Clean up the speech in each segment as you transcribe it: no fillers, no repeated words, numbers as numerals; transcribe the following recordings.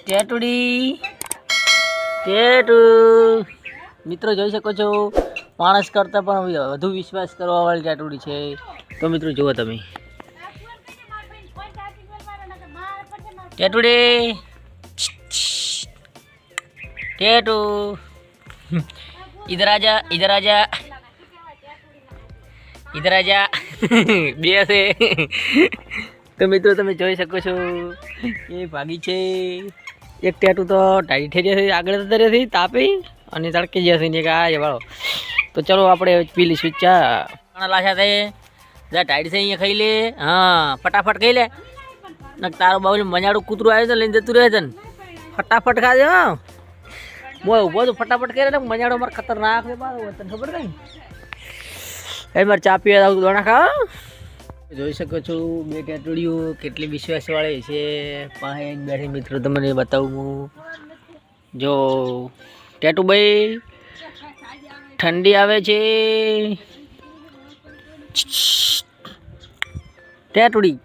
ટેટુડી tattoo મિત્રો જોઈ શકો છો, માણસ કરતાં પણ વધુ વિશ્વાસ કરવાવાળી ટેટુડી છે. તો મિત્રો જુઓ તમે ટેટુડી ટેટુ इधर आजा इधर आजा इधर आजा બે છે. તો મિત્રો તમે જોઈ શકો છો એ ભાગી છે. એક ટેટુ તો ટાઈટ થઈ જશે, આગળ જતા રહેશે તાપી અને તડકી જશે ને આ વાળો. તો ચલો આપણે પી લઈશું ચા. લાશા થાય જા ટાઈટ છે અહીંયા ખાઈ લે. હા ફટાફટ ખાઈ લે. તારો બાબુ મજાડું કૂતરું આવ્યું તો લઈને જતું રહે છે ને, ફટાફટ ખાજે. હા મોય ઉભો તો ફટાફટ કરે ને, મજાડો મારે ખતરનાક છે બાર તને ખબર કઈ. એ મારે ચા પીવા આવું દોણા ખા. જોઈ શકો છો બે ટેટુડીઓ કેટલી વિશ્વાસવાળી છે. પાસે બેઠી મિત્રો તમને બતાવું હું. જો ટેટુભાઈ ઠંડી આવે છે. ટેટુડી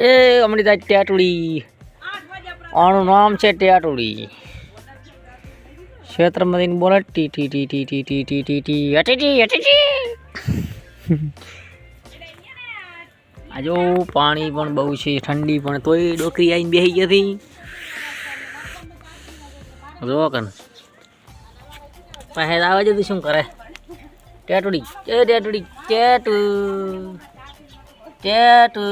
એ હમણાં થાય ટેટુડી. આનું નામ છે ટેટુડી. ક્ષેત્રમાંથી બોલે ટી ટી ટી ટી ટી ટી ટી ટી ટી અટી અટી. આજો પાણી પણ બહુ છે, ઠંડી પણ, તોય ડોકરી આવીને બેસી ગઈ હતી. જો કન પાસે આવે છે શું કરે ટેટુડી. એ ટેટુડી ટેટુ ટેટુ